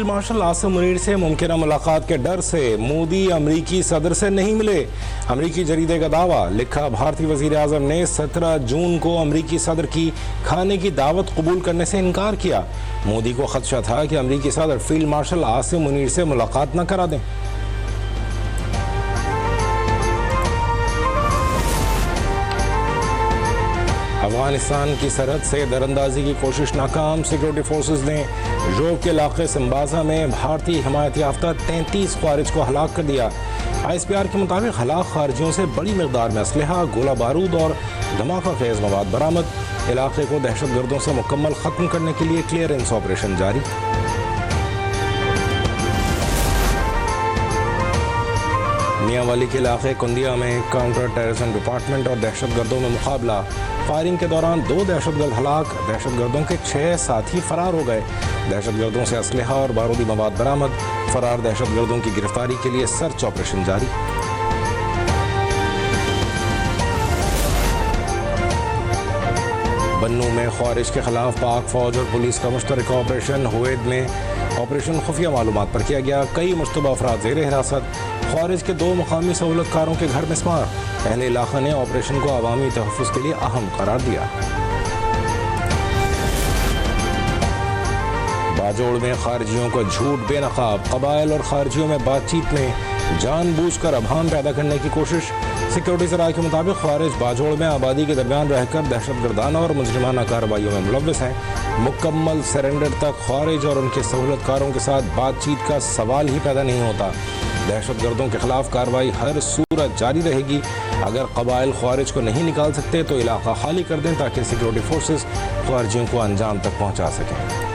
Field marshal Asim Munir سے ممکنہ ملاقات کے ڈر سے مودی امریکی صدر سے نہیں ملے۔ امریکی جریدے کا دعویٰ، لکھا بھارتی وزیر اعظم نے 17 جون کو امریکی صدر کی کھانے کی دعوت قبول کرنے سے انکار کیا۔ مودی کو خدشہ تھا کہ امریکی صدر فیلڈ مارشل عاصم منیر سے ملاقات نہ کرا دیں۔ افغانستان کی سرحد سے دراندازی کی کوشش ناکام، سیکورٹی فورسز نے جوب کے علاقے سمبازا میں بھارتی حمایت یافتہ 33 خوارج کو ہلاک کر دیا۔ ISPR کے مطابق ہلاک خارجیوں سے بڑی مقدار میں اسلحہ، گولہ بارود اور دھماکہ خیز مواد برآمد۔ علاقے کو دہشت گردوں سے مکمل ختم کرنے کے لیے کلیئرنس آپریشن جاری۔ میاں والی کے علاقے کندیا میں کاؤنٹر ٹیررزم ڈپارٹمنٹ اور دہشت گردوں میں مقابلہ، فائرنگ کے دوران 2 دہشت گرد ہلاک، دہشت گردوں کے 6 ساتھی فرار ہو گئے۔ دہشت گردوں سے اسلحہ اور بارودی مواد برآمد، فرار دہشت گردوں کی گرفتاری کے لیے سرچ آپریشن جاری۔ بنوں میں خوارج کے خلاف پاک فوج اور پولیس کا مشترکہ آپریشن، ہوید میں آپریشن خفیہ معلومات پر کیا گیا، کئی مشتبہ افراد زیر حراست، خوارج کے 2 مقامی سہولت کاروں کے گھر مسمار، اہل علاقہ نے آپریشن کو عوامی تحفظ کے لیے اہم قرار دیا۔ باجوڑ میں خارجیوں کا جھوٹ بے نقاب، قبائل اور خارجیوں میں بات چیت میں جان بوجھ کر ابہام پیدا کرنے کی کوشش۔ سیکورٹی ذرائع کے مطابق خوارج باجوڑ میں آبادی کے درمیان رہ کر دہشت گردانہ اور مجرمانہ کارروائیوں میں ملوث ہیں۔ مکمل سرنڈر تک خوارج اور ان کے سہولت کاروں کے ساتھ بات چیت کا سوال ہی پیدا نہیں ہوتا۔ دہشت گردوں کے خلاف کارروائی ہر صورت جاری رہے گی۔ اگر قبائل خوارج کو نہیں نکال سکتے تو علاقہ خالی کر دیں تاکہ سیکورٹی فورسز خوارجیوں کو انجام تک پہنچا سکیں۔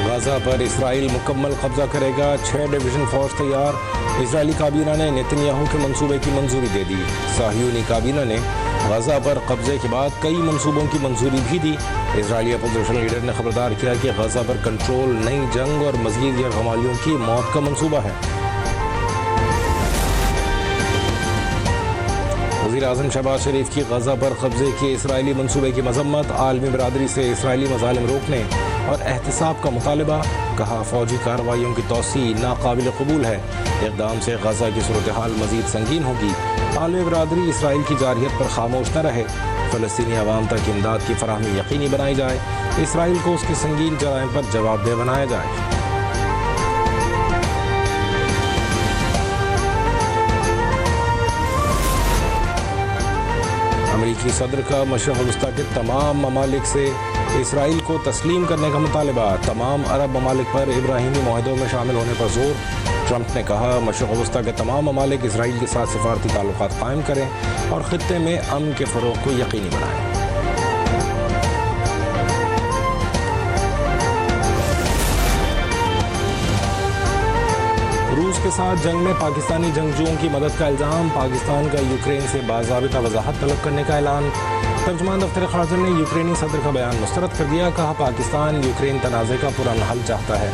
غزہ پر اسرائیل مکمل قبضہ کرے گا، 6 ڈویژن فوج تیار۔ اسرائیلی کابینہ نے نتن یاہو کے منصوبے کی منظوری دے دی۔ صہیونی کابینہ نے غزہ پر قبضے کے بعد کئی منصوبوں کی منظوری بھی دی۔ اسرائیلی اپوزیشن لیڈر نے خبردار کیا کہ غزہ پر کنٹرول نئی جنگ اور مزید یرغمالیوں کی موت کا منصوبہ ہے۔ وزیر اعظم شہباز شریف کی غزہ پر قبضے کے اسرائیلی منصوبے کی مذمت، عالمی برادری سے اسرائیلی مظالم روکنے اور احتساب کا مطالبہ، کہا فوجی کارروائیوں کی توسیع ناقابل قبول ہے، اقدام سے غزہ کی صورتحال مزید سنگین ہوگی۔ عالمی برادری اسرائیل کی جارحیت پر خاموش نہ رہے، فلسطینی عوام تک امداد کی فراہمی یقینی بنائی جائے، اسرائیل کو اس کی سنگین جرائم پر جواب دہ بنایا جائے۔ امریکی صدر کا مشرق وسطی کے تمام ممالک سے اسرائیل کو تسلیم کرنے کا مطالبہ، تمام عرب ممالک پر ابراہیمی معاہدوں میں شامل ہونے پر زور۔ ٹرمپ نے کہا مشرق وسطی کے تمام ممالک اسرائیل کے ساتھ سفارتی تعلقات قائم کریں اور خطے میں امن کے فروغ کو یقینی بنائیں۔ روس کے ساتھ جنگ میں پاکستانی جنگجوؤں کی مدد کا الزام، پاکستان کا یوکرین سے باضابطہ وضاحت طلب کرنے کا اعلان۔ ترجمان دفتر خارجہ نے یوکرینی صدر کا بیان مسترد کر دیا، کہا پاکستان یوکرین تنازع کا پرامن حل چاہتا ہے۔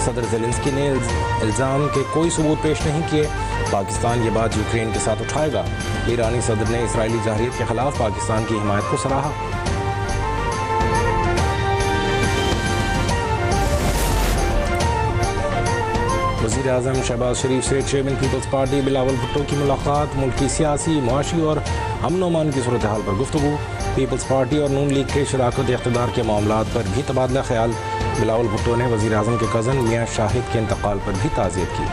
صدر زیلنسکی نے الزام کے کوئی ثبوت پیش نہیں کیے، پاکستان یہ بات یوکرین کے ساتھ اٹھائے گا۔ ایرانی صدر نے اسرائیلی جارحیت کے خلاف پاکستان کی حمایت کو سراہا۔ وزیر اعظم شہباز شریف سے chairman Peoples Party Bilawal Bhutto کی ملاقات، ملک کی سیاسی، معاشی اور امن و امان کی صورتحال پر گفتگو۔ پیپلز پارٹی اور نون لیگ کے شراکت اقتدار کے معاملات پر بھی تبادلہ خیال۔ بلاول بھٹو نے وزیر اعظم کے کزن میاں شاہد کے انتقال پر بھی تعزیت کی۔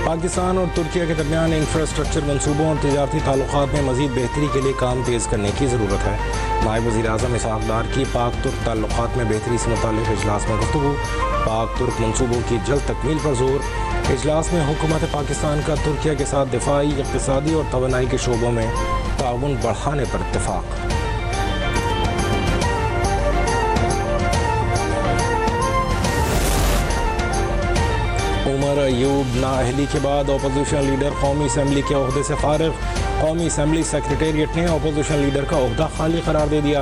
پاکستان اور ترکیہ کے درمیان انفراسٹرکچر منصوبوں اور تجارتی تعلقات میں مزید بہتری کے لیے کام تیز کرنے کی ضرورت ہے۔ نائب وزیر اعظم اسحاق ڈار کی پاک ترک تعلقات میں بہتری سے متعلق اجلاس میں گفتگو، پاک ترک منصوبوں کی جلد تکمیل پر زور۔ اجلاس میں حکومت پاکستان کا ترکیہ کے ساتھ دفاعی، اقتصادی اور توانائی کے شعبوں میں تعاون بڑھانے پر اتفاق۔ عمر ایوب نااہلی کے بعد اپوزیشن لیڈر قومی اسمبلی کے عہدے سے فارغ، قومی اسمبلی سیکریٹریٹ نے اپوزیشن لیڈر کا عہدہ خالی قرار دے دیا۔